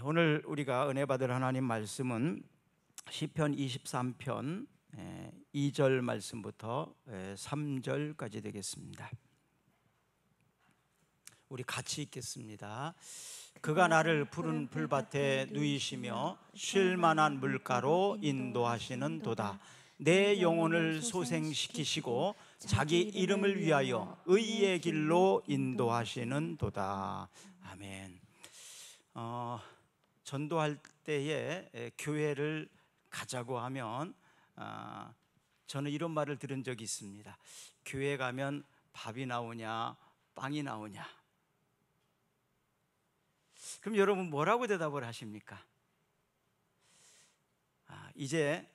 오늘 우리가 은혜 받을 하나님 말씀은 시편 23편 2절 말씀부터 3절까지 되겠습니다. 우리 같이 읽겠습니다. 그가 나를 푸른 풀밭에 누이시며 쉴 만한 물가로 인도하시는 도다. 내 영혼을 소생시키시고 자기 이름을 위하여 의의 길로 인도하시는 도다. 아멘. 전도할 때에 교회를 가자고 하면 저는 이런 말을 들은 적이 있습니다. 교회 가면 밥이 나오냐 빵이 나오냐. 그럼 여러분 뭐라고 대답을 하십니까? 이제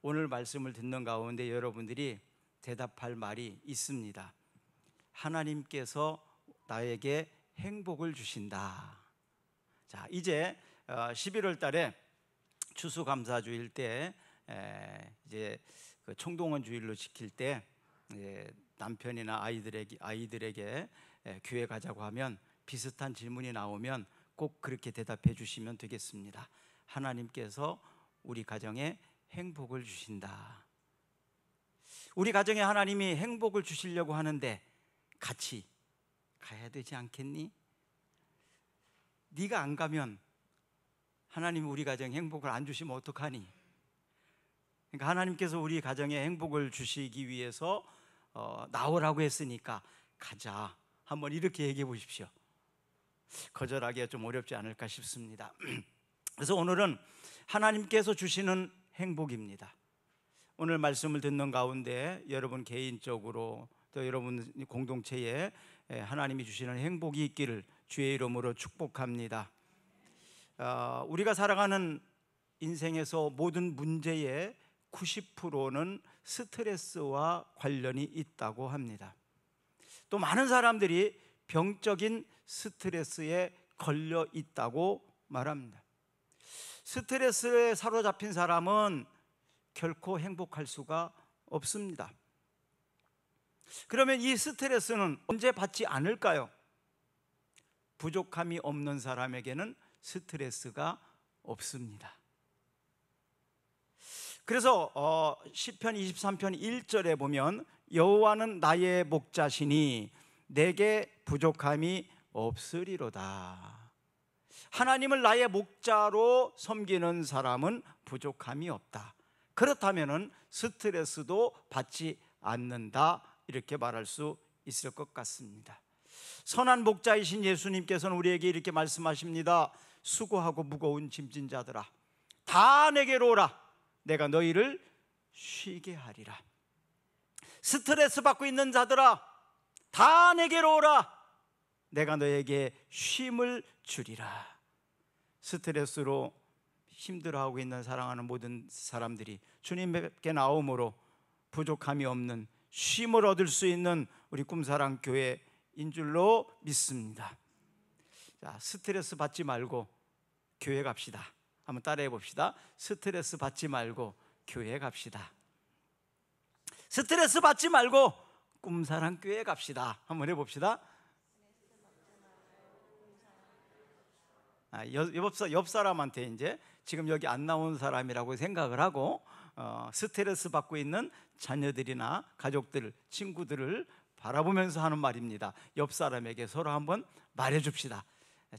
오늘 말씀을 듣는 가운데 여러분들이 대답할 말이 있습니다. 하나님께서 나에게 행복을 주신다. 자, 이제 11월 달에 추수감사주일 때 이제 그 총동원 주일로 지킬 때 남편이나 아이들에게 교회 가자고 하면 비슷한 질문이 나오면 꼭 그렇게 대답해 주시면 되겠습니다. 하나님께서 우리 가정에 행복을 주신다. 우리 가정에 하나님이 행복을 주시려고 하는데 같이 가야 되지 않겠니? 네가 안 가면 하나님이 우리 가정에 행복을 안 주시면 어떡하니? 그러니까 하나님께서 우리 가정에 행복을 주시기 위해서 나오라고 했으니까 가자. 한번 이렇게 얘기해 보십시오. 거절하기가 좀 어렵지 않을까 싶습니다. 그래서 오늘은 하나님께서 주시는 행복입니다. 오늘 말씀을 듣는 가운데 여러분 개인적으로 또 여러분 공동체에 하나님이 주시는 행복이 있기를 주의 이름으로 축복합니다. 우리가 살아가는 인생에서 모든 문제의 90%는 스트레스와 관련이 있다고 합니다. 또 많은 사람들이 병적인 스트레스에 걸려 있다고 말합니다. 스트레스에 사로잡힌 사람은 결코 행복할 수가 없습니다. 그러면 이 스트레스는 언제 받지 않을까요? 부족함이 없는 사람에게는 스트레스가 없습니다. 그래서 시편 23편 1절에 보면 여호와는 나의 목자시니 내게 부족함이 없으리로다. 하나님을 나의 목자로 섬기는 사람은 부족함이 없다. 그렇다면 스트레스도 받지 않는다, 이렇게 말할 수 있을 것 같습니다. 선한 목자이신 예수님께서는 우리에게 이렇게 말씀하십니다. 수고하고 무거운 짐진 자들아 다 내게로 오라. 내가 너희를 쉬게 하리라. 스트레스 받고 있는 자들아 다 내게로 오라. 내가 너에게 쉼을 주리라. 스트레스로 힘들어하고 있는 사랑하는 모든 사람들이 주님께 나옴으로 부족함이 없는 쉼을 얻을 수 있는 우리 꿈사랑 교회인 줄로 믿습니다. 자, 스트레스 받지 말고 교회 갑시다. 한번 따라해 봅시다. 스트레스 받지 말고 교회 갑시다. 스트레스 받지 말고 꿈사랑 교회 갑시다. 한번 해봅시다. 옆 사람한테 이제 지금 여기 안 나온 사람이라고 생각을 하고 스트레스 받고 있는 자녀들이나 가족들, 친구들을 바라보면서 하는 말입니다. 옆 사람에게 서로 한번 말해줍시다.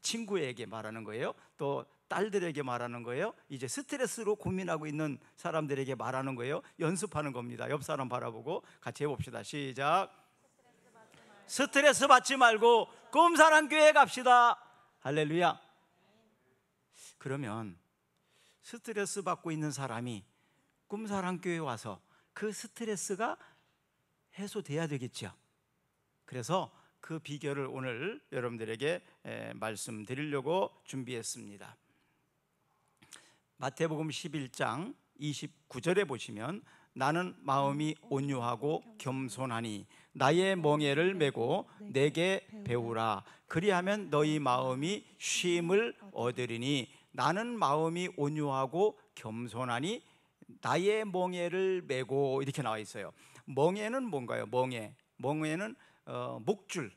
친구에게 말하는 거예요. 또 딸들에게 말하는 거예요. 이제 스트레스로 고민하고 있는 사람들에게 말하는 거예요. 연습하는 겁니다. 옆 사람 바라보고 같이 해봅시다. 시작. 스트레스 받지 말고 꿈사랑교회 갑시다. 할렐루야. 그러면 스트레스 받고 있는 사람이 꿈사랑교회 와서 그 스트레스가 해소돼야 되겠죠. 그래서 그 비결을 오늘 여러분들에게 말씀드리려고 준비했습니다. 마태복음 11장 29절에 보시면 나는 마음이 온유하고 겸손하니 나의 멍에를 메고 내게 배우라. 그리하면 너희 마음이 쉼을 얻으리니. 나는 마음이 온유하고 겸손하니 나의 멍에를 메고, 이렇게 나와 있어요. 멍에는 뭔가요? 멍에는 목줄,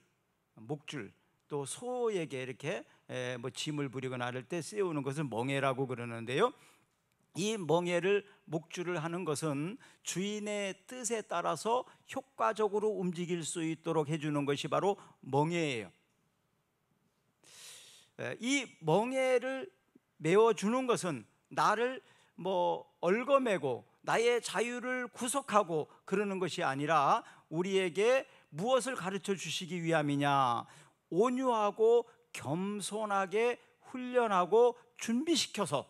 또 소에게 이렇게 뭐 짐을 부리거나 할 때 세우는 것을 멍에라고 그러는데요. 이 멍에를 목줄을 하는 것은 주인의 뜻에 따라서 효과적으로 움직일 수 있도록 해주는 것이 바로 멍에예요. 이 멍에를 메워주는 것은 나를 뭐 얽어매고 나의 자유를 구속하고 그러는 것이 아니라 우리에게 무엇을 가르쳐 주시기 위함이냐, 온유하고 겸손하게 훈련하고 준비시켜서,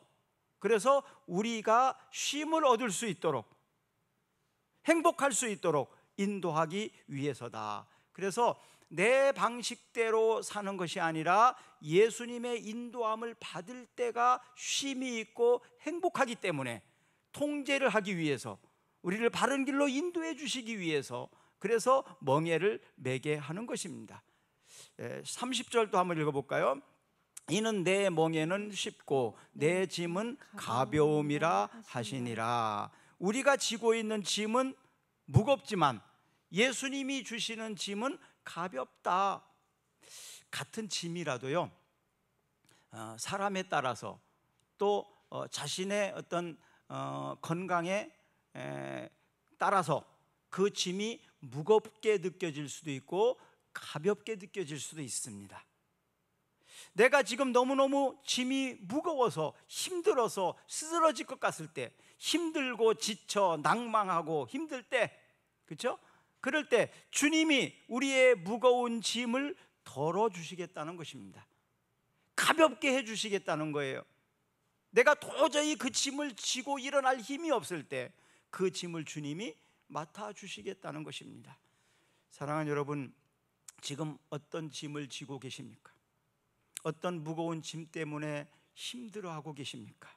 그래서 우리가 쉼을 얻을 수 있도록, 행복할 수 있도록 인도하기 위해서다. 그래서 내 방식대로 사는 것이 아니라 예수님의 인도함을 받을 때가 쉼이 있고 행복하기 때문에, 통제를 하기 위해서, 우리를 바른 길로 인도해 주시기 위해서, 그래서 멍에를 매게 하는 것입니다. 30절도 한번 읽어볼까요? 이는 내 멍에는 쉽고 내 짐은 가벼움이라 하시니라. 우리가 지고 있는 짐은 무겁지만 예수님이 주시는 짐은 가볍다. 같은 짐이라도요, 사람에 따라서 또 자신의 어떤 건강에 따라서 그 짐이 무겁게 느껴질 수도 있고 가볍게 느껴질 수도 있습니다. 내가 지금 너무너무 짐이 무거워서 힘들어서 쓰러질 것 같을 때, 힘들고 지쳐 낭망하고 힘들 때, 그렇죠? 그럴 때 주님이 우리의 무거운 짐을 덜어주시겠다는 것입니다. 가볍게 해주시겠다는 거예요. 내가 도저히 그 짐을 지고 일어날 힘이 없을 때 그 짐을 주님이 맡아주시겠다는 것입니다. 사랑하는 여러분, 지금 어떤 짐을 지고 계십니까? 어떤 무거운 짐 때문에 힘들어하고 계십니까?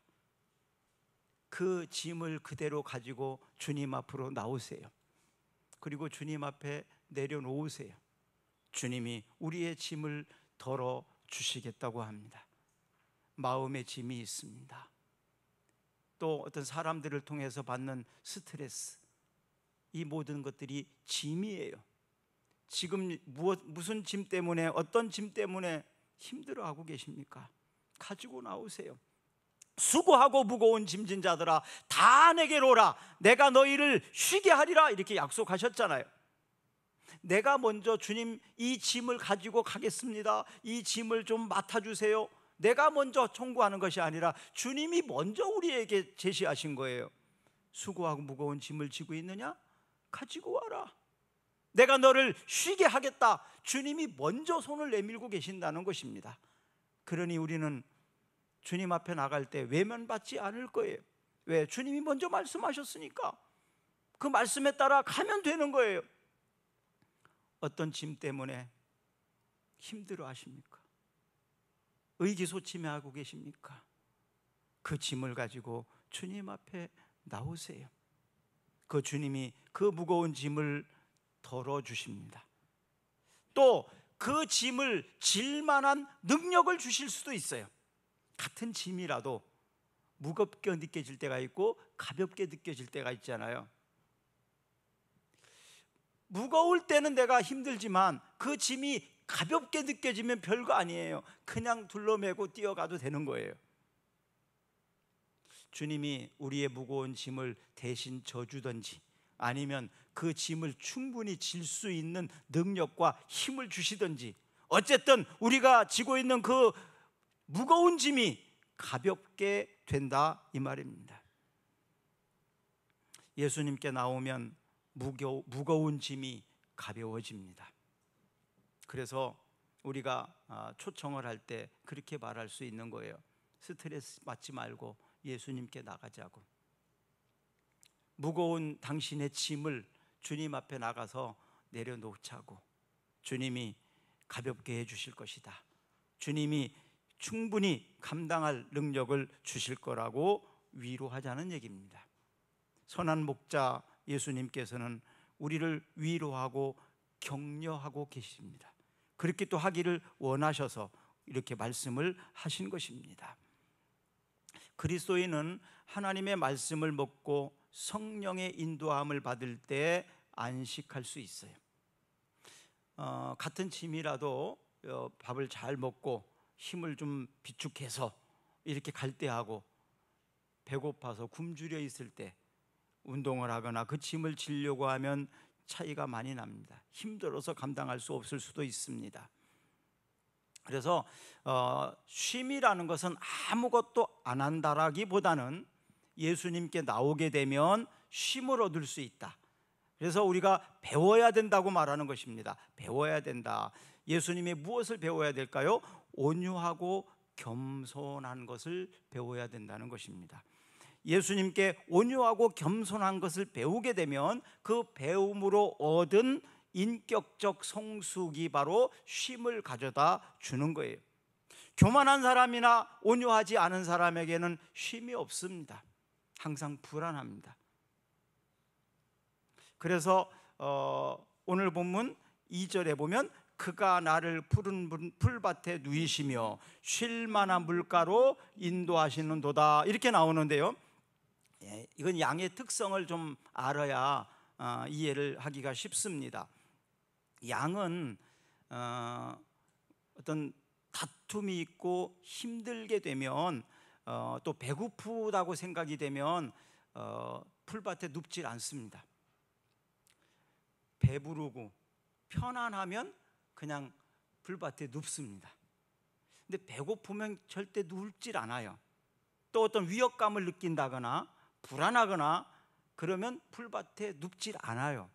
그 짐을 그대로 가지고 주님 앞으로 나오세요. 그리고 주님 앞에 내려놓으세요. 주님이 우리의 짐을 덜어 주시겠다고 합니다. 마음의 짐이 있습니다. 또 어떤 사람들을 통해서 받는 스트레스, 이 모든 것들이 짐이에요. 지금 무슨 짐 때문에, 어떤 짐 때문에 힘들어하고 계십니까? 가지고 나오세요. 수고하고 무거운 짐진 자들아 다 내게로 오라, 내가 너희를 쉬게 하리라, 이렇게 약속하셨잖아요. 내가 먼저 주님 이 짐을 가지고 가겠습니다, 이 짐을 좀 맡아주세요, 내가 먼저 청구하는 것이 아니라 주님이 먼저 우리에게 제시하신 거예요. 수고하고 무거운 짐을 지고 있느냐? 가지고 와라, 내가 너를 쉬게 하겠다. 주님이 먼저 손을 내밀고 계신다는 것입니다. 그러니 우리는 주님 앞에 나갈 때 외면받지 않을 거예요. 왜? 주님이 먼저 말씀하셨으니까 그 말씀에 따라 가면 되는 거예요. 어떤 짐 때문에 힘들어 하십니까? 의기소침해하고 계십니까? 그 짐을 가지고 주님 앞에 나오세요. 그 주님이 그 무거운 짐을 덜어주십니다. 또 그 짐을 질 만한 능력을 주실 수도 있어요. 같은 짐이라도 무겁게 느껴질 때가 있고 가볍게 느껴질 때가 있잖아요. 무거울 때는 내가 힘들지만 그 짐이 가볍게 느껴지면 별거 아니에요. 그냥 둘러매고 뛰어가도 되는 거예요. 주님이 우리의 무거운 짐을 대신 져주든지 아니면 그 짐을 충분히 질 수 있는 능력과 힘을 주시든지, 어쨌든 우리가 지고 있는 그 무거운 짐이 가볍게 된다, 이 말입니다. 예수님께 나오면 무거운 짐이 가벼워집니다. 그래서 우리가 초청을 할 때 그렇게 말할 수 있는 거예요. 스트레스 받지 말고 예수님께 나가자고. 무거운 당신의 짐을 주님 앞에 나가서 내려놓자고. 주님이 가볍게 해주실 것이다. 주님이 충분히 감당할 능력을 주실 거라고 위로하자는 얘기입니다. 선한 목자 예수님께서는 우리를 위로하고 격려하고 계십니다. 그렇게 또 하기를 원하셔서 이렇게 말씀을 하신 것입니다. 그리스도인은 하나님의 말씀을 먹고 성령의 인도함을 받을 때 안식할 수 있어요. 같은 짐이라도 밥을 잘 먹고 힘을 좀 비축해서 이렇게 갈 때 하고 배고파서 굶주려 있을 때 운동을 하거나 그 짐을 지려고 하면 차이가 많이 납니다. 힘들어서 감당할 수 없을 수도 있습니다. 그래서 쉼이라는 것은 아무것도 안 한다라기보다는 예수님께 나오게 되면 쉼을 얻을 수 있다. 그래서 우리가 배워야 된다고 말하는 것입니다. 배워야 된다. 예수님이 무엇을 배워야 될까요? 온유하고 겸손한 것을 배워야 된다는 것입니다. 예수님께 온유하고 겸손한 것을 배우게 되면 그 배움으로 얻은 인격적 성숙이 바로 쉼을 가져다 주는 거예요. 교만한 사람이나 온유하지 않은 사람에게는 쉼이 없습니다. 항상 불안합니다. 그래서 오늘 본문 2절에 보면 그가 나를 푸른 풀밭에 누이시며 쉴 만한 물가로 인도하시는도다 이렇게 나오는데요. 이건 양의 특성을 좀 알아야 이해를 하기가 쉽습니다. 양은 어떤 다툼이 있고 힘들게 되면 또 배고프다고 생각이 되면 풀밭에 눕질 않습니다. 배부르고 편안하면 그냥 풀밭에 눕습니다. 근데 배고프면 절대 눕질 않아요. 또 어떤 위협감을 느낀다거나 불안하거나 그러면 풀밭에 눕질 않아요.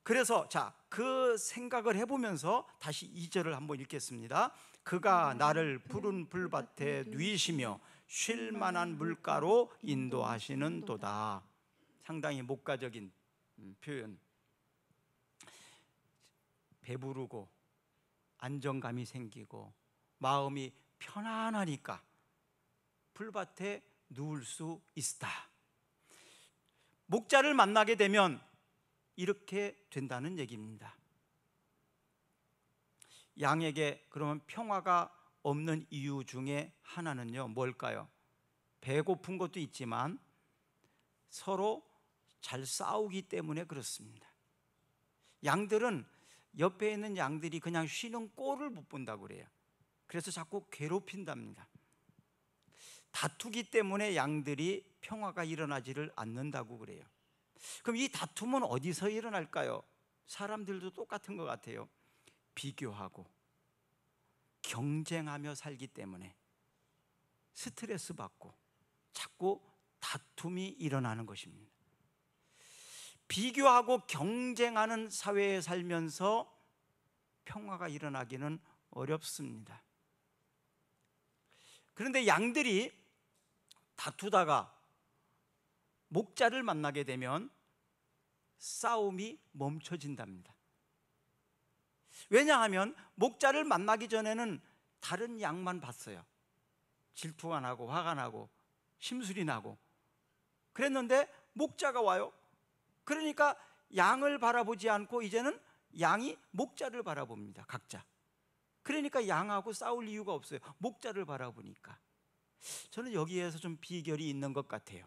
그래서 그 생각을 해보면서 다시 2절을 한번 읽겠습니다. 그가 나를 푸른 풀밭에 누이시며 쉴 만한 물가로 인도하시는 도다. 상당히 목가적인 표현. 배부르고 안정감이 생기고 마음이 편안하니까 풀밭에 누울 수 있다. 목자를 만나게 되면 이렇게 된다는 얘기입니다. 양에게 그러면 평화가 없는 이유 중에 하나는요, 뭘까요? 배고픈 것도 있지만 서로 잘 싸우기 때문에 그렇습니다. 양들은 옆에 있는 양들이 그냥 쉬는 꼴을 못 본다고 그래요. 그래서 자꾸 괴롭힌답니다. 다투기 때문에 양들이 평화가 일어나지를 않는다고 그래요. 그럼 이 다툼은 어디서 일어날까요? 사람들도 똑같은 것 같아요. 비교하고 경쟁하며 살기 때문에 스트레스 받고 자꾸 다툼이 일어나는 것입니다. 비교하고 경쟁하는 사회에 살면서 평화가 일어나기는 어렵습니다. 그런데 양들이 다투다가 목자를 만나게 되면 싸움이 멈춰진답니다. 왜냐하면 목자를 만나기 전에는 다른 양만 봤어요. 질투가 나고 화가 나고 심술이 나고 그랬는데 목자가 와요. 그러니까 양을 바라보지 않고 이제는 양이 목자를 바라봅니다. 각자. 그러니까 양하고 싸울 이유가 없어요. 목자를 바라보니까. 저는 여기에서 좀 비결이 있는 것 같아요.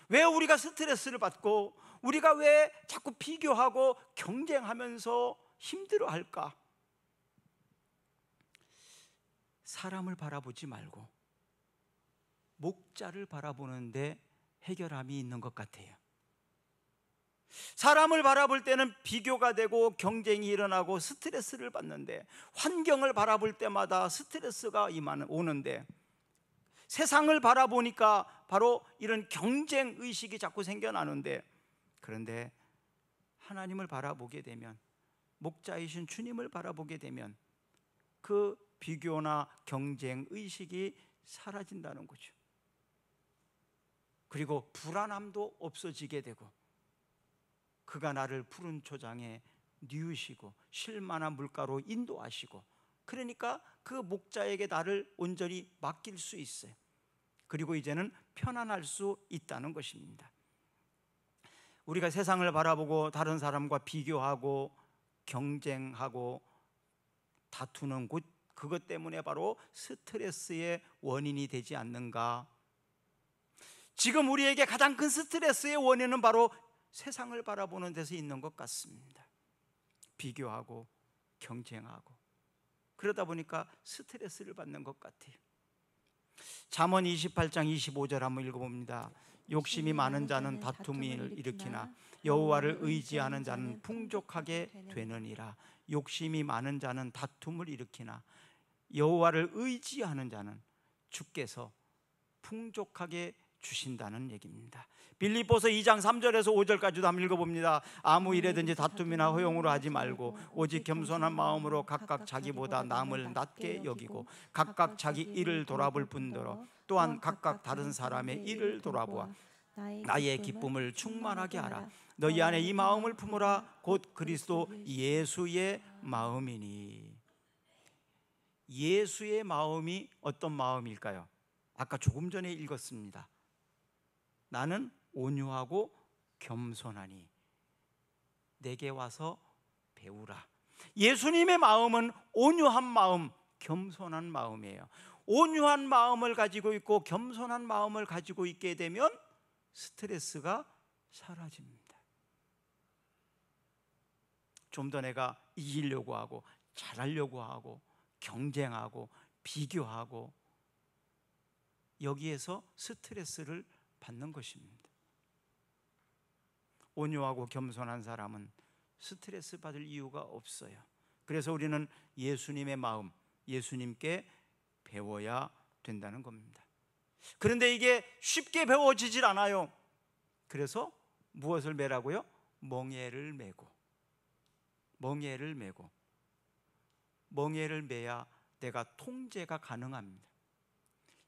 왜 우리가 스트레스를 받고 우리가 왜 자꾸 비교하고 경쟁하면서 힘들어할까? 사람을 바라보지 말고 목자를 바라보는데 해결함이 있는 것 같아요. 사람을 바라볼 때는 비교가 되고 경쟁이 일어나고 스트레스를 받는데, 환경을 바라볼 때마다 스트레스가 오는데, 세상을 바라보니까 바로 이런 경쟁 의식이 자꾸 생겨나는데, 그런데 하나님을 바라보게 되면, 목자이신 주님을 바라보게 되면 그 비교나 경쟁 의식이 사라진다는 거죠. 그리고 불안함도 없어지게 되고, 그가 나를 푸른 초장에 뉘우시고 쉴 만한 물가로 인도하시고, 그러니까 그 목자에게 나를 온전히 맡길 수 있어요. 그리고 이제는 편안할 수 있다는 것입니다. 우리가 세상을 바라보고 다른 사람과 비교하고 경쟁하고 다투는 그것 때문에 바로 스트레스의 원인이 되지 않는가? 지금 우리에게 가장 큰 스트레스의 원인은 바로 세상을 바라보는 데서 있는 것 같습니다. 비교하고 경쟁하고 그러다 보니까 스트레스를 받는 것 같아요. 잠언 28장 25절 한번 읽어봅니다. 욕심이 많은 자는 다툼을 일으키나 여호와를 의지하는 자는 풍족하게 되느니라. 욕심이 많은 자는 다툼을 일으키나 여호와를 의지하는 자는 주께서 풍족하게 주신다는 얘기입니다. 빌립보서 2장 3절에서 5절까지도 한번 읽어봅니다. 아무 일에든지 다툼이나 허용으로 하지 말고 오직 겸손한 마음으로 각각 자기보다 남을 낮게 여기고 각각 자기 일을 돌아볼 뿐더러 또한 각각 다른 사람의 일을 돌아보아 나의 기쁨을 충만하게 하라. 너희 안에 이 마음을 품으라. 곧 그리스도 예수의 마음이니. 예수의 마음이 어떤 마음일까요? 아까 조금 전에 읽었습니다. 나는 온유하고 겸손하니 내게 와서 배우라. 예수님의 마음은 온유한 마음, 겸손한 마음이에요. 온유한 마음을 가지고 있고 겸손한 마음을 가지고 있게 되면 스트레스가 사라집니다. 좀 더 내가 이기려고 하고 잘하려고 하고 경쟁하고 비교하고 여기에서 스트레스를 받는 것입니다. 온유하고 겸손한 사람은 스트레스 받을 이유가 없어요. 그래서 우리는 예수님의 마음, 예수님께 배워야 된다는 겁니다. 그런데 이게 쉽게 배워지질 않아요. 그래서 무엇을 매라고요? 멍에를 매고 멍에를 매야 내가 통제가 가능합니다.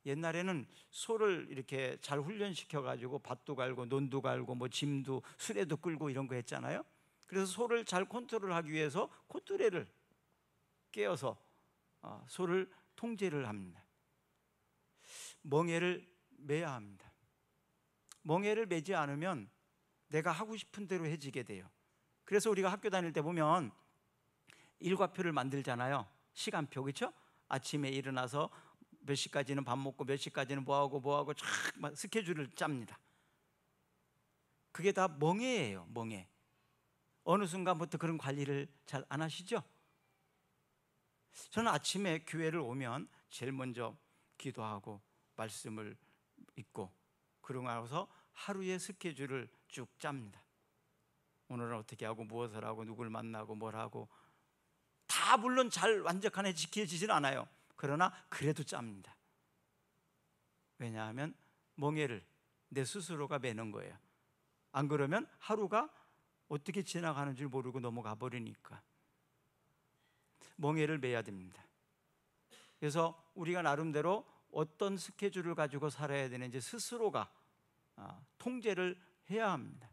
옛날에는 소를 이렇게 잘 훈련시켜 가지고 밭도 갈고 논도 갈고 뭐 짐도 수레도 끌고 이런 거 했잖아요. 그래서 소를 잘 컨트롤하기 위해서 콧뚜레를 깨어서 소를 통제를 합니다. 멍에를 매야 합니다. 멍에를 매지 않으면 내가 하고 싶은 대로 해지게 돼요. 그래서 우리가 학교 다닐 때 보면 일과표를 만들잖아요. 시간표, 그렇죠? 아침에 일어나서 몇 시까지는 밥 먹고 몇 시까지는 뭐하고 쫙 스케줄을 짭니다. 그게 다 멍에예요. 멍에. 어느 순간부터 그런 관리를 잘 안 하시죠? 저는 아침에 교회를 오면 제일 먼저 기도하고 말씀을 읽고 그러고 나서 하루의 스케줄을 쭉 짭니다. 오늘은 어떻게 하고 무엇을 하고 누굴 만나고 뭘 하고 다 물론 잘 완벽하게 지켜지진 않아요. 그러나 그래도 짭니다. 왜냐하면 멍에를 내 스스로가 매는 거예요. 안 그러면 하루가 어떻게 지나가는 줄 모르고 넘어가 버리니까 멍에를 매야 됩니다. 그래서 우리가 나름대로 어떤 스케줄을 가지고 살아야 되는지 스스로가 통제를 해야 합니다.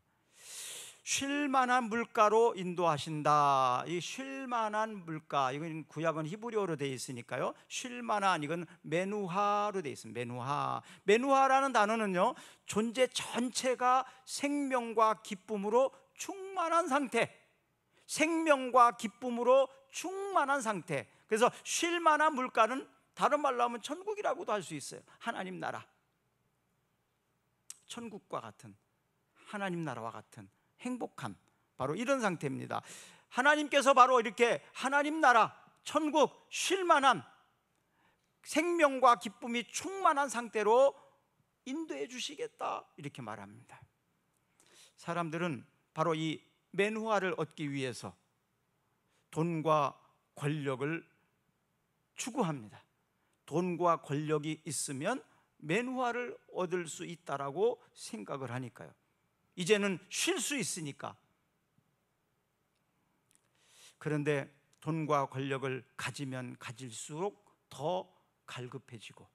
쉴 만한 물가로 인도하신다. 이 쉴 만한 물가, 이건 구약은 히브리어로 되어 있으니까요. 쉴 만한, 이건 메누하로 되어 있습니다. 메누하라는 단어는요, 존재 전체가 생명과 기쁨으로 충만한 상태, 생명과 기쁨으로 충만한 상태. 그래서 쉴 만한 물가는 다른 말로 하면 천국이라고도 할 수 있어요. 하나님 나라, 천국과 같은, 하나님 나라와 같은 행복한 바로 이런 상태입니다. 하나님께서 바로 이렇게 하나님 나라, 천국, 쉴만한 생명과 기쁨이 충만한 상태로 인도해 주시겠다 이렇게 말합니다. 사람들은 바로 이 메누화를 얻기 위해서 돈과 권력을 추구합니다. 돈과 권력이 있으면 메누화를 얻을 수 있다라고 생각을 하니까요. 이제는 쉴 수 있으니까. 그런데 돈과 권력을 가지면 가질수록 더 갈급해지고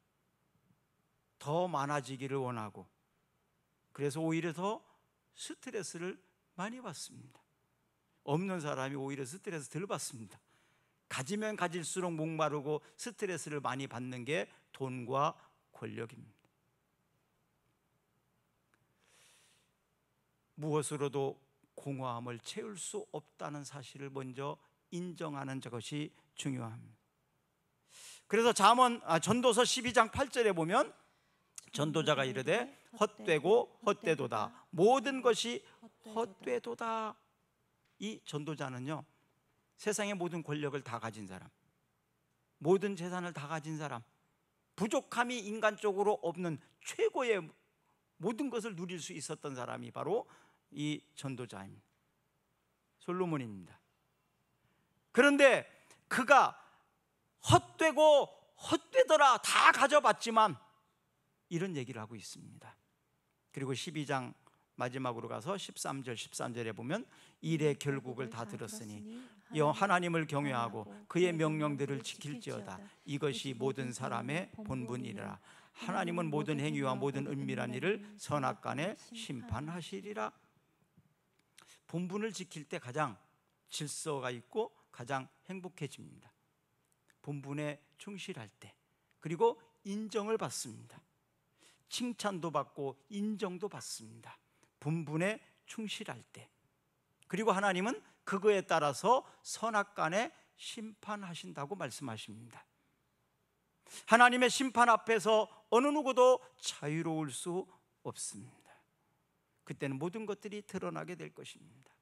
더 많아지기를 원하고, 그래서 오히려 더 스트레스를 많이 받습니다. 없는 사람이 오히려 스트레스 덜 받습니다. 가지면 가질수록 목마르고 스트레스를 많이 받는 게 돈과 권력입니다. 무엇으로도 공허함을 채울 수 없다는 사실을 먼저 인정하는 것이 중요합니다. 그래서 전도서 12장 8절에 보면 전도자가 이르되 헛되고 헛되도다, 모든 것이 헛되도다. 이 전도자는요, 세상의 모든 권력을 다 가진 사람, 모든 재산을 다 가진 사람, 부족함이 인간적으로 없는 최고의 모든 것을 누릴 수 있었던 사람이 바로 이 전도자입니다. 솔로몬입니다. 그런데 그가 헛되고 헛되더라 다 가져봤지만 이런 얘기를 하고 있습니다. 그리고 12장 마지막으로 가서 13절에 보면 일의 결국을 다 들었으니 하나님을 경외하고 그의 명령들을 지킬지어다. 이것이 모든 사람의 본분이라. 하나님은 모든 행위와 모든 은밀한 일을 선악간에 심판하시리라. 본분을 지킬 때 가장 질서가 있고 가장 행복해집니다. 본분에 충실할 때, 그리고 인정을 받습니다. 칭찬도 받고 인정도 받습니다. 본분에 충실할 때. 그리고 하나님은 그거에 따라서 선악간에 심판하신다고 말씀하십니다. 하나님의 심판 앞에서 어느 누구도 자유로울 수 없습니다. 그때는 모든 것들이 드러나게 될 것입니다.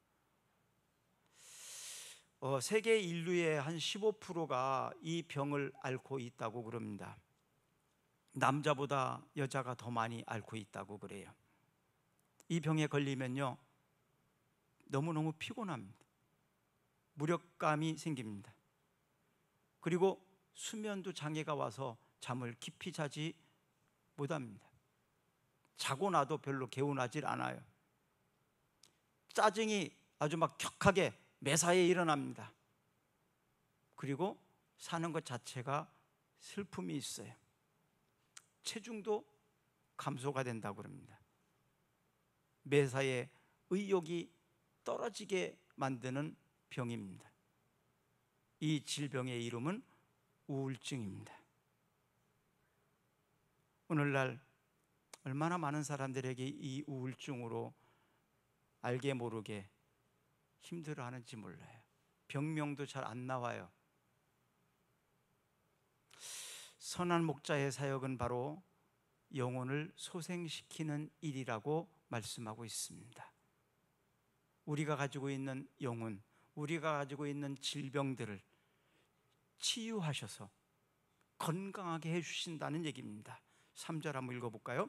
세계 인류의 한 15%가 이 병을 앓고 있다고 그럽니다. 남자보다 여자가 더 많이 앓고 있다고 그래요. 이 병에 걸리면요, 너무너무 피곤합니다. 무력감이 생깁니다. 그리고 수면도 장애가 와서 잠을 깊이 자지 못합니다. 자고 나도 별로 개운하질 않아요. 짜증이 아주 막 격하게 매사에 일어납니다. 그리고 사는 것 자체가 슬픔이 있어요. 체중도 감소가 된다고 합니다. 매사에 의욕이 떨어지게 만드는 병입니다. 이 질병의 이름은 우울증입니다. 오늘날 얼마나 많은 사람들에게 이 우울증으로 알게 모르게 힘들어하는지 몰라요. 병명도 잘 안 나와요. 선한 목자의 사역은 바로 영혼을 소생시키는 일이라고 말씀하고 있습니다. 우리가 가지고 있는 영혼, 우리가 가지고 있는 질병들을 치유하셔서 건강하게 해주신다는 얘기입니다. 3절 한번 읽어볼까요?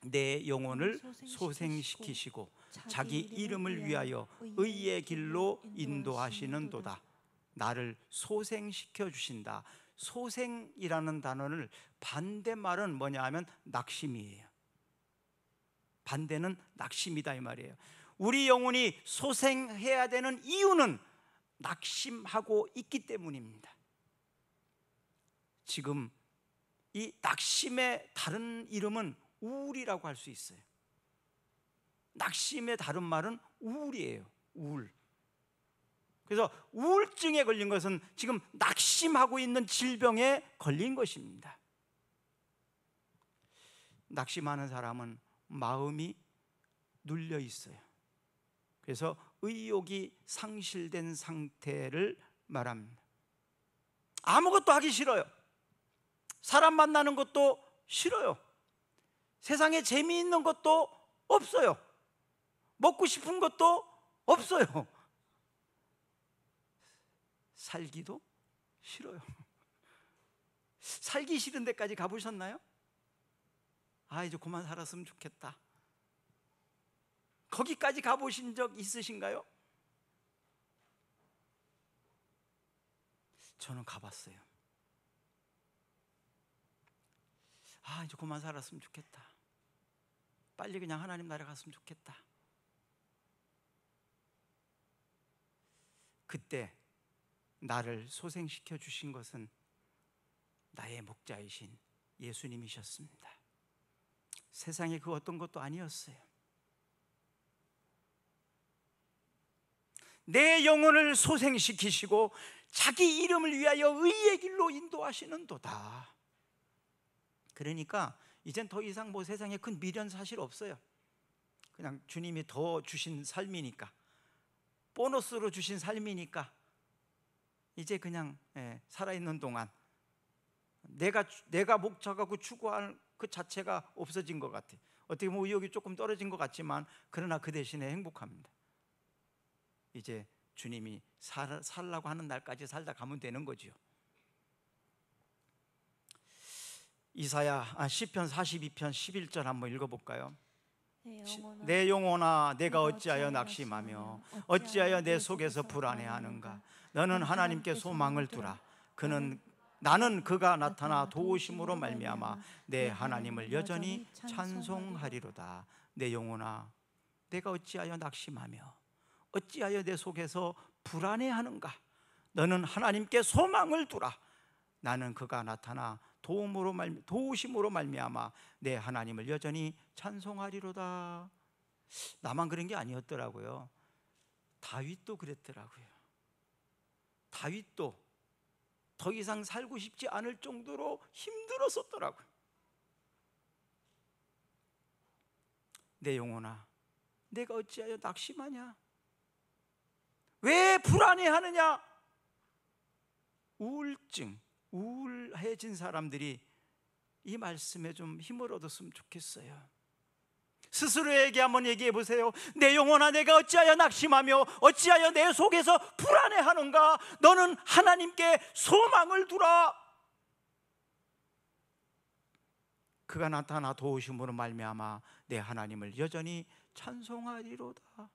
내 영혼을 소생시키시고 자기 이름을 위하여 의의 길로 인도하시는도다. 나를 소생시켜 주신다. 소생이라는 단어를 반대말은 뭐냐 하면 낙심이에요. 반대는 낙심이다 이 말이에요. 우리 영혼이 소생해야 되는 이유는 낙심하고 있기 때문입니다. 지금 이 낙심의 다른 이름은 우울이라고 할 수 있어요. 낙심의 다른 말은 우울이에요. 우울. 그래서 우울증에 걸린 것은 지금 낙심하고 있는 질병에 걸린 것입니다. 낙심하는 사람은 마음이 눌려 있어요. 그래서 의욕이 상실된 상태를 말합니다. 아무것도 하기 싫어요. 사람 만나는 것도 싫어요. 세상에 재미있는 것도 없어요. 먹고 싶은 것도 없어요. 살기도 싫어요. 살기 싫은 데까지 가보셨나요? 이제 그만 살았으면 좋겠다. 거기까지 가보신 적 있으신가요? 저는 가봤어요. 이제 그만 살았으면 좋겠다. 빨리 그냥 하나님 나라 갔으면 좋겠다. 그때 나를 소생시켜 주신 것은 나의 목자이신 예수님이셨습니다. 세상에 그 어떤 것도 아니었어요. 내 영혼을 소생시키시고 자기 이름을 위하여 의의 길로 인도하시는도다. 그러니까 이젠 더 이상 세상에 큰 미련 사실 없어요. 그냥 주님이 더 주신 삶이니까, 보너스로 주신 삶이니까 이제 그냥 살아있는 동안 내가 목적하고 추구할 그 자체가 없어진 것 같아요. 어떻게 보면 의욕이 조금 떨어진 것 같지만 그러나 그 대신에 행복합니다. 이제 주님이 살라고 하는 날까지 살다 가면 되는 거지요. 시편 42편 11절 한번 읽어볼까요? 내 영혼아 내가 어찌하여 낙심하며 어찌하여 내 속에서 불안해하는가. 너는 하나님께 소망을 두라. 나는 그가 나타나 도우심으로 말미암아 내 하나님을 여전히 찬송하리로다. 내 영혼아 내가 어찌하여 낙심하며 어찌하여 내 속에서 불안해하는가. 너는 하나님께 소망을 두라. 나는 그가 나타나 도우심으로 말미암아 내 하나님을 여전히 찬송하리로다. 나만 그런 게 아니었더라고요. 다윗도 그랬더라고요. 다윗도 더 이상 살고 싶지 않을 정도로 힘들었었더라고요. 내 영혼아 내가 어찌하여 낙심하냐. 왜 불안해하느냐. 우울해진 사람들이 이 말씀에 좀 힘을 얻었으면 좋겠어요. 스스로에게 한번 얘기해 보세요. 내 영혼아 내가 어찌하여 낙심하며 어찌하여 내 속에서 불안해하는가. 너는 하나님께 소망을 두라. 그가 나타나 도우심으로 말미암아 내 하나님을 여전히 찬송하리로다.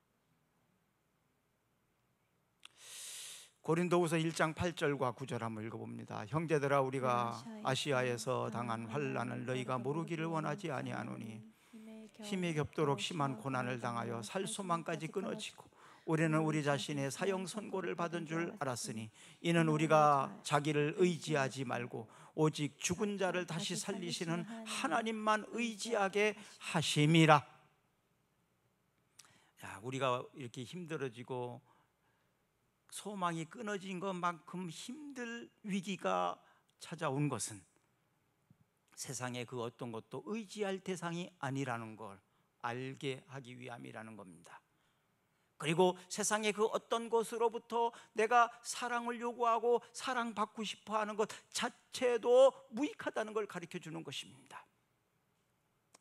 고린도후서 1장 8절과 9절 한번 읽어봅니다. 형제들아 우리가 아시아에서 당한 환난을 너희가 모르기를 원하지 아니하노니 힘이 겹도록 심한 고난을 당하여 살 소망까지 끊어지고 우리는 우리 자신의 사형 선고를 받은 줄 알았으니 이는 우리가 자기를 의지하지 말고 오직 죽은 자를 다시 살리시는 하나님만 의지하게 하심이라. 우리가 이렇게 힘들어지고 소망이 끊어진 것만큼 힘들 위기가 찾아온 것은 세상의 그 어떤 것도 의지할 대상이 아니라는 걸 알게 하기 위함이라는 겁니다. 그리고 세상의 그 어떤 것으로부터 내가 사랑을 요구하고 사랑받고 싶어 하는 것 자체도 무익하다는 걸 가르쳐 주는 것입니다.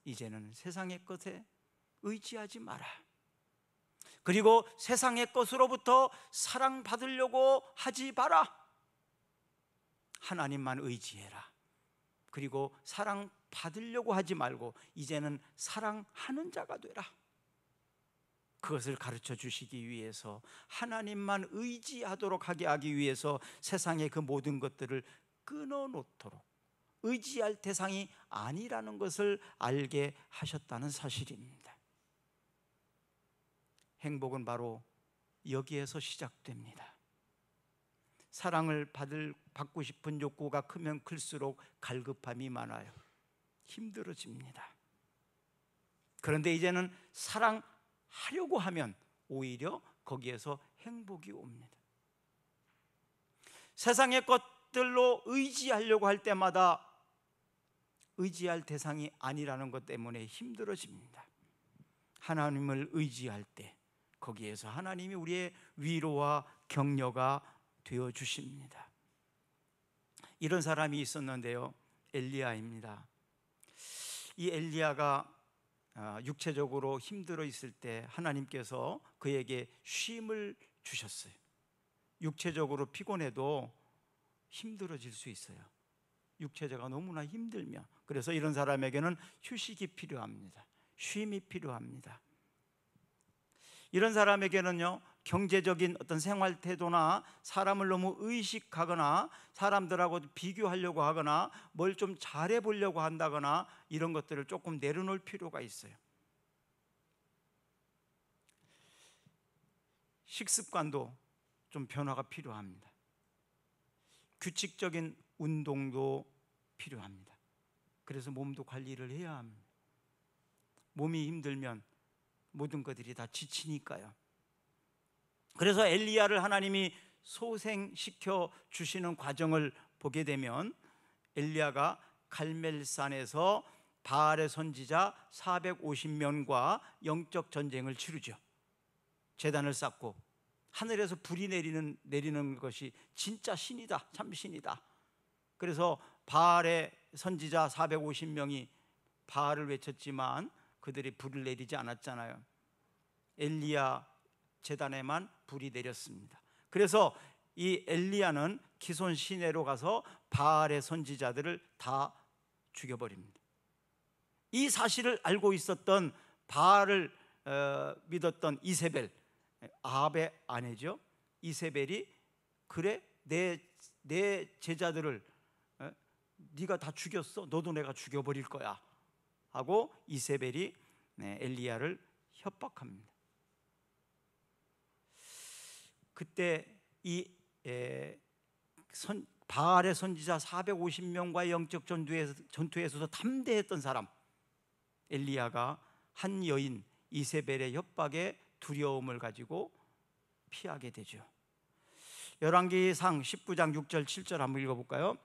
이제는 세상의 것에 의지하지 마라. 그리고 세상의 것으로부터 사랑받으려고 하지 마라. 하나님만 의지해라. 그리고 사랑받으려고 하지 말고 이제는 사랑하는 자가 되라. 그것을 가르쳐 주시기 위해서 하나님만 의지하도록 하기 위해서 세상의 그 모든 것들을 끊어놓도록 의지할 대상이 아니라는 것을 알게 하셨다는 사실입니다. 행복은 바로 여기에서 시작됩니다. 사랑을 받고 싶은 욕구가 크면 클수록 갈급함이 많아요. 힘들어집니다. 그런데 이제는 사랑하려고 하면 오히려 거기에서 행복이 옵니다. 세상의 것들로 의지하려고 할 때마다 의지할 대상이 아니라는 것 때문에 힘들어집니다. 하나님을 의지할 때 거기에서 하나님이 우리의 위로와 격려가 되어 주십니다. 이런 사람이 있었는데요, 엘리야입니다. 이 엘리야가 육체적으로 힘들어 있을 때 하나님께서 그에게 쉼을 주셨어요. 육체적으로 피곤해도 힘들어질 수 있어요. 육체가 너무나 힘들면. 그래서 이런 사람에게는 휴식이 필요합니다. 쉼이 필요합니다. 이런 사람에게는요, 경제적인 어떤 생활 태도나 사람을 너무 의식하거나 사람들하고 비교하려고 하거나 뭘 좀 잘해 보려고 한다거나 이런 것들을 조금 내려놓을 필요가 있어요. 식습관도 좀 변화가 필요합니다. 규칙적인 운동도 필요합니다. 그래서 몸도 관리를 해야 합니다. 몸이 힘들면 모든 것들이 다 지치니까요. 그래서 엘리야를 하나님이 소생시켜 주시는 과정을 보게 되면 엘리야가 갈멜산에서 바알의 선지자 450명과 영적 전쟁을 치르죠. 제단을 쌓고 하늘에서 불이 내리는 것이 진짜 신이다, 참 신이다. 그래서 바알의 선지자 450명이 바알을 외쳤지만 그들이 불을 내리지 않았잖아요. 엘리야 제단에만 불이 내렸습니다. 그래서 이 엘리야는 기손 시내로 가서 바알의 선지자들을 다 죽여버립니다. 이 사실을 알고 있었던 바알을 믿었던 이세벨, 아합의 아내죠. 이세벨이 그래 내 제자들을 네가 다 죽였어, 너도 내가 죽여버릴 거야 하고 이세벨이 엘리야를 협박합니다. 그때 이 바알의 선지자 450명과의 영적 전투에서도 담대했던 사람 엘리야가 한 여인 이세벨의 협박에 두려움을 가지고 피하게 되죠. 열왕기상 19장 6절 7절 한번 읽어볼까요?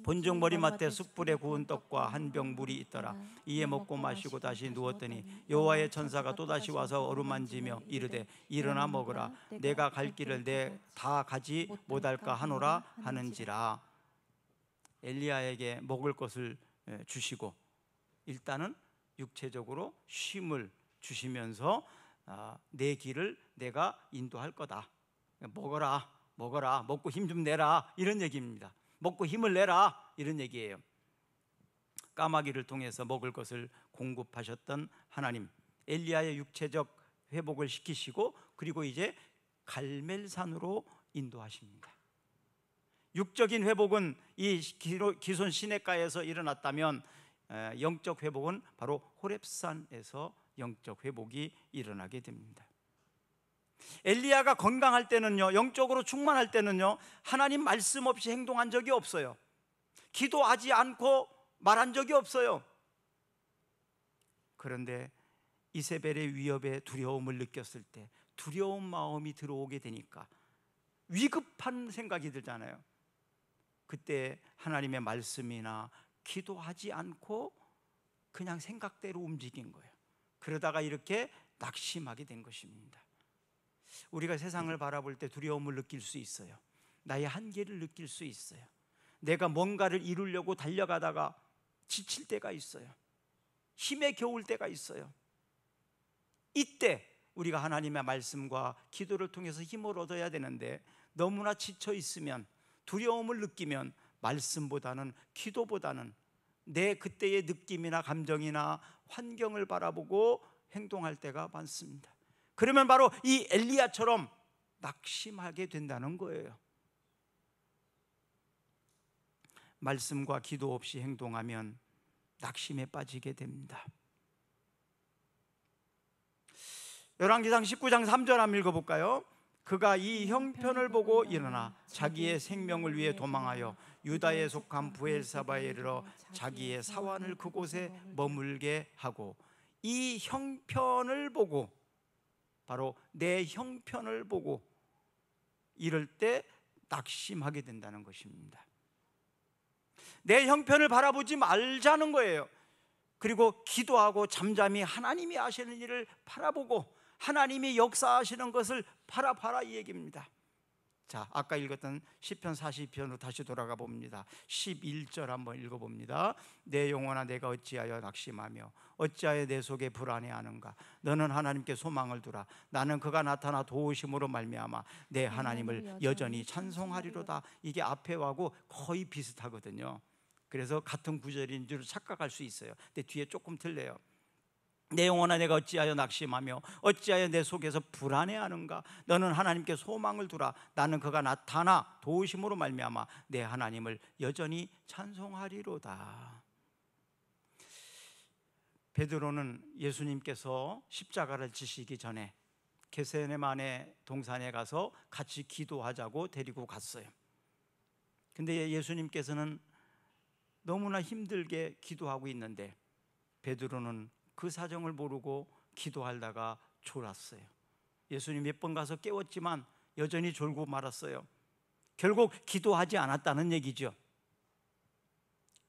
본즉 머리맡에 숯불에 구운 떡과 한 병 물이 있더라. 이에 먹고 마시고 다시 누웠더니 여호와의 천사가 또다시 와서 어루만지며 이르되 일어나 먹으라. 내가 갈 길을 내 다 가지 못할까 하노라 하는지라. 엘리야에게 먹을 것을 주시고 일단은 육체적으로 쉼을 주시면서 내 길을 내가 인도할 거다. 먹어라, 먹고 힘 좀 내라, 이런 얘기입니다. 먹고 힘을 내라, 이런 얘기예요. 까마귀를 통해서 먹을 것을 공급하셨던 하나님, 엘리야의 육체적 회복을 시키시고 그리고 이제 갈멜산으로 인도하십니다. 육적인 회복은 이 기손 시내가에서 일어났다면 영적 회복은 바로 호렙산에서 영적 회복이 일어나게 됩니다. 엘리야가 건강할 때는요, 영적으로 충만할 때는요, 하나님 말씀 없이 행동한 적이 없어요. 기도하지 않고 말한 적이 없어요. 그런데 이세벨의 위협에 두려움을 느꼈을 때 두려운 마음이 들어오게 되니까 위급한 생각이 들잖아요. 그때 하나님의 말씀이나 기도하지 않고 그냥 생각대로 움직인 거예요. 그러다가 이렇게 낙심하게 된 것입니다. 우리가 세상을 바라볼 때 두려움을 느낄 수 있어요. 나의 한계를 느낄 수 있어요. 내가 뭔가를 이루려고 달려가다가 지칠 때가 있어요. 힘에 겨울 때가 있어요. 이때 우리가 하나님의 말씀과 기도를 통해서 힘을 얻어야 되는데 너무나 지쳐 있으면, 두려움을 느끼면 말씀보다는, 기도보다는 내 그때의 느낌이나 감정이나 환경을 바라보고 행동할 때가 많습니다. 그러면 바로 이 엘리야처럼 낙심하게 된다는 거예요. 말씀과 기도 없이 행동하면 낙심에 빠지게 됩니다. 열왕기상 19장 3절 한번 읽어볼까요? 그가 이 형편을 보고 일어나 자기의 생명을 위해 도망하여 유다에 속한 브엘사바에 이르러 자기의 사환을 그곳에 머물게 하고, 이 형편을 보고, 바로 내 형편을 보고 이럴 때 낙심하게 된다는 것입니다. 내 형편을 바라보지 말자는 거예요. 그리고 기도하고 잠잠히 하나님이 하시는 일을 바라보고 하나님이 역사하시는 것을 바라봐라, 이 얘기입니다. 자, 아까 읽었던 시편 40편으로 다시 돌아가 봅니다. 11절 한번 읽어봅니다. 내 영혼아, 내가 어찌하여 낙심하며 어찌하여 내 속에 불안해하는가. 너는 하나님께 소망을 두라. 나는 그가 나타나 도우심으로 말미암아 내 하나님을 여전히 찬송하리로다. 이게 앞에하고 거의 비슷하거든요. 그래서 같은 구절인 줄 착각할 수 있어요. 근데 뒤에 조금 틀려요. 내 영혼아, 내가 어찌하여 낙심하며 어찌하여 내 속에서 불안해하는가. 너는 하나님께 소망을 두라. 나는 그가 나타나 도우심으로 말미암아 내 하나님을 여전히 찬송하리로다. 베드로는 예수님께서 십자가를 지시기 전에 겟세마네 동산에 가서 같이 기도하자고 데리고 갔어요. 근데 예수님께서는 너무나 힘들게 기도하고 있는데 베드로는 그 사정을 모르고 기도하다가 졸았어요. 예수님 몇 번 가서 깨웠지만 여전히 졸고 말았어요. 결국 기도하지 않았다는 얘기죠.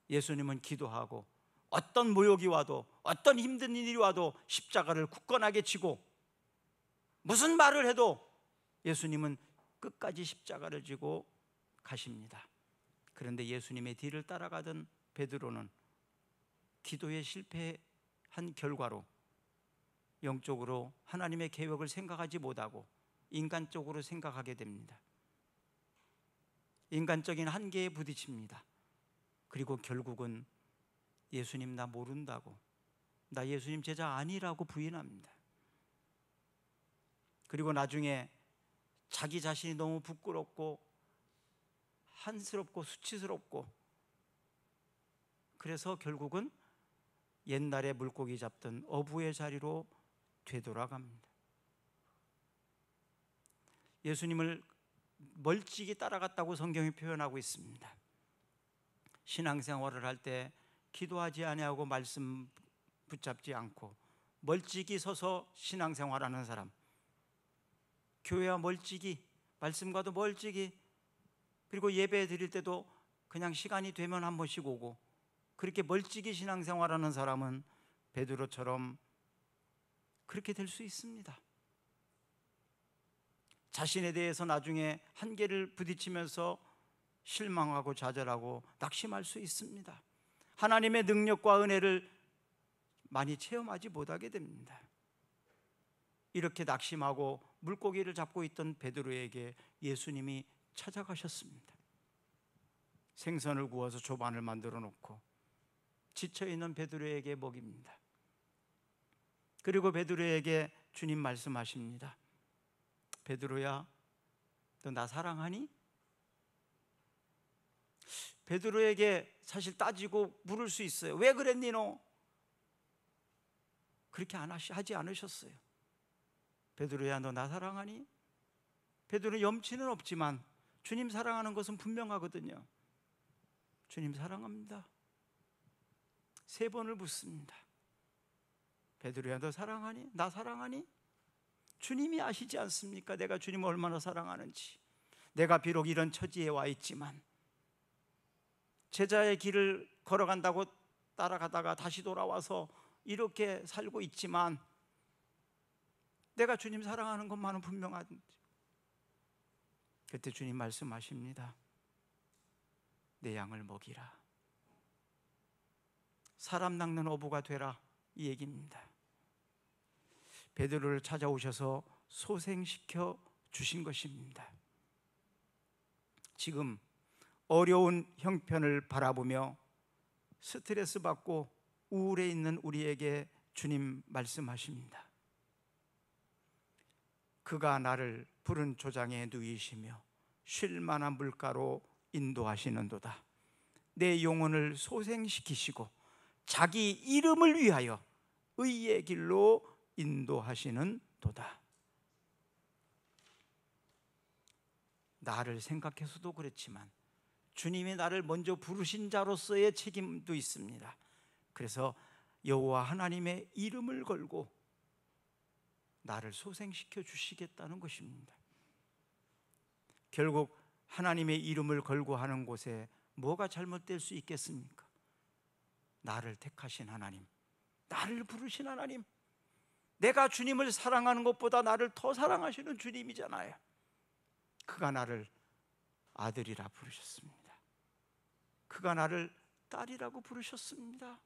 예수님은 기도하고 어떤 모욕이 와도, 어떤 힘든 일이 와도 십자가를 굳건하게 지고, 무슨 말을 해도 예수님은 끝까지 십자가를 지고 가십니다. 그런데 예수님의 뒤를 따라가던 베드로는 기도에 실패한 결과로 영적으로 하나님의 계획을 생각하지 못하고 인간적으로 생각하게 됩니다. 인간적인 한계에 부딪힙니다. 그리고 결국은 예수님 나 모른다고, 나 예수님 제자 아니라고 부인합니다. 그리고 나중에 자기 자신이 너무 부끄럽고 한스럽고 수치스럽고, 그래서 결국은 옛날에 물고기 잡던 어부의 자리로 되돌아갑니다. 예수님을 멀찍이 따라갔다고 성경이 표현하고 있습니다. 신앙생활을 할 때 기도하지 아니하고 말씀 붙잡지 않고 멀찍이 서서 신앙생활하는 사람, 교회와 멀찍이, 말씀과도 멀찍이, 그리고 예배 드릴 때도 그냥 시간이 되면 한 번씩 오고, 그렇게 멀찍이 신앙생활하는 사람은 베드로처럼 그렇게 될 수 있습니다. 자신에 대해서 나중에 한계를 부딪히면서 실망하고 좌절하고 낙심할 수 있습니다. 하나님의 능력과 은혜를 많이 체험하지 못하게 됩니다. 이렇게 낙심하고 물고기를 잡고 있던 베드로에게 예수님이 찾아가셨습니다. 생선을 구워서 조반을 만들어 놓고 지쳐있는 베드로에게 먹입니다. 그리고 베드로에게 주님 말씀하십니다. 베드로야, 너 나 사랑하니? 베드로에게 사실 따지고 물을 수 있어요. 왜 그랬니 너? 그렇게 하지 않으셨어요. 베드로야, 너 나 사랑하니? 베드로 염치는 없지만 주님 사랑하는 것은 분명하거든요. 주님 사랑합니다. 3번을 묻습니다. 베드로야, 너 사랑하니? 나 사랑하니? 주님이 아시지 않습니까? 내가 주님을 얼마나 사랑하는지. 내가 비록 이런 처지에 와 있지만, 제자의 길을 걸어간다고 따라가다가 다시 돌아와서 이렇게 살고 있지만, 내가 주님 사랑하는 것만은 분명한지. 그때 주님 말씀하십니다. 내 양을 먹이라. 사람 낚는 어부가 되라, 이 얘기입니다. 베드로를 찾아오셔서 소생시켜 주신 것입니다. 지금 어려운 형편을 바라보며 스트레스 받고 우울해 있는 우리에게 주님 말씀하십니다. 그가 나를 푸른 조장에 누이시며 쉴 만한 물가로 인도하시는도다. 내 영혼을 소생시키시고 자기 이름을 위하여 의의 길로 인도하시는 도다. 나를 생각해서도 그렇지만 주님이 나를 먼저 부르신 자로서의 책임도 있습니다. 그래서 여호와 하나님의 이름을 걸고 나를 소생시켜 주시겠다는 것입니다. 결국 하나님의 이름을 걸고 하는 곳에 뭐가 잘못될 수 있겠습니까? 나를 택하신 하나님, 나를 부르신 하나님, 내가 주님을 사랑하는 것보다 나를 더 사랑하시는 주님이잖아요. 그가 나를 아들이라 부르셨습니다. 그가 나를 딸이라고 부르셨습니다.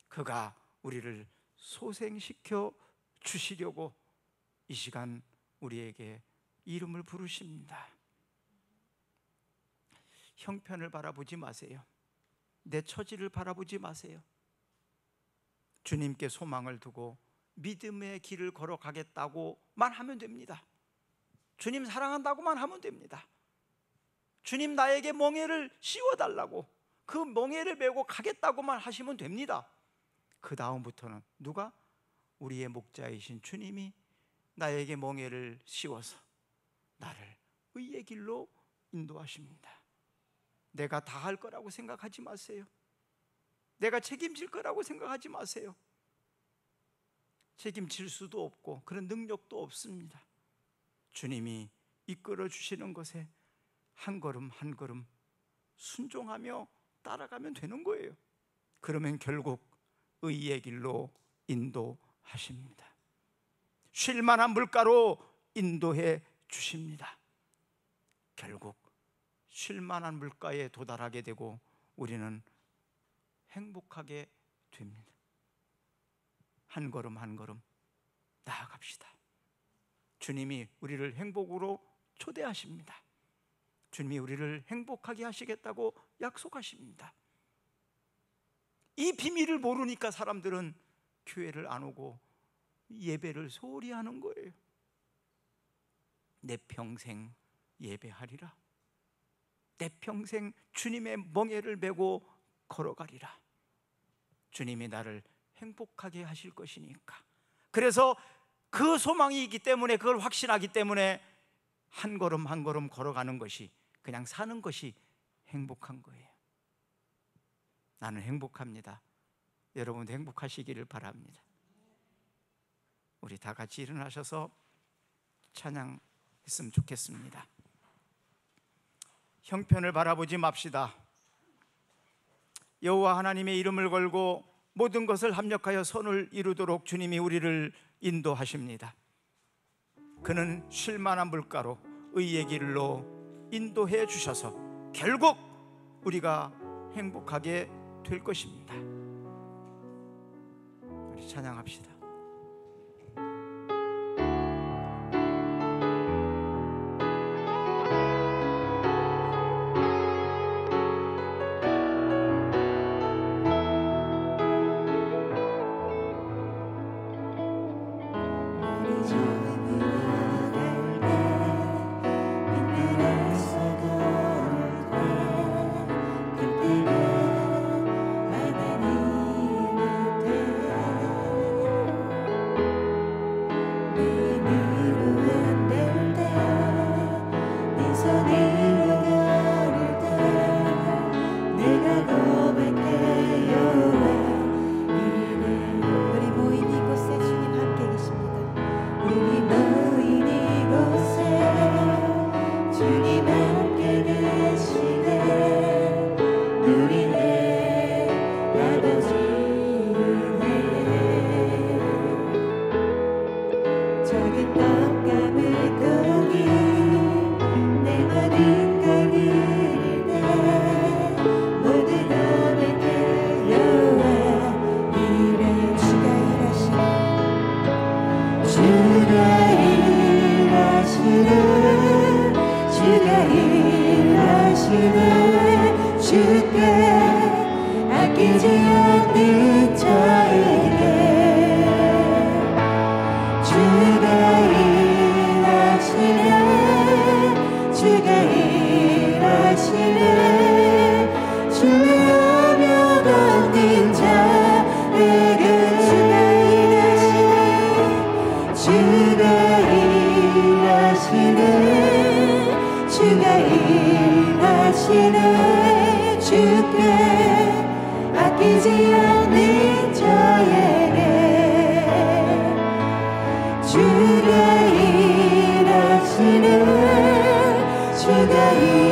그가 우리를 소생시켜 주시려고 이 시간 우리에게 이름을 부르십니다. 형편을 바라보지 마세요. 내 처지를 바라보지 마세요. 주님께 소망을 두고 믿음의 길을 걸어가겠다고만 하면 됩니다. 주님 사랑한다고만 하면 됩니다. 주님 나에게 멍에를 씌워달라고, 그 멍에를 메고 가겠다고만 하시면 됩니다. 그 다음부터는 누가? 우리의 목자이신 주님이 나에게 멍에를 씌워서 나를 의의 길로 인도하십니다. 내가 다 할 거라고 생각하지 마세요. 내가 책임질 거라고 생각하지 마세요. 책임질 수도 없고 그런 능력도 없습니다. 주님이 이끌어 주시는 것에 한 걸음 한 걸음 순종하며 따라가면 되는 거예요. 그러면 결국 의의 길로 인도하십니다. 쉴 만한 물가로 인도해 주십니다. 결국 쉴 만한 물가에 도달하게 되고 우리는 행복하게 됩니다. 한 걸음 한 걸음 나아갑시다. 주님이 우리를 행복으로 초대하십니다. 주님이 우리를 행복하게 하시겠다고 약속하십니다. 이 비밀을 모르니까 사람들은 교회를 안 오고 예배를 소홀히 하는 거예요. 내 평생 예배하리라. 내 평생 주님의 멍에를 메고 걸어가리라. 주님이 나를 행복하게 하실 것이니까. 그래서 그 소망이 있기 때문에, 그걸 확신하기 때문에 한 걸음 한 걸음 걸어가는 것이, 그냥 사는 것이 행복한 거예요. 나는 행복합니다. 여러분도 행복하시기를 바랍니다. 우리 다 같이 일어나셔서 찬양했으면 좋겠습니다. 형편을 바라보지 맙시다. 여호와 하나님의 이름을 걸고 모든 것을 합력하여 선을 이루도록 주님이 우리를 인도하십니다. 그는 쉴만한 물가로 의의 길로 인도해 주셔서 결국 우리가 행복하게 될 것입니다. 우리 찬양합시다. 주가 일하시네 주가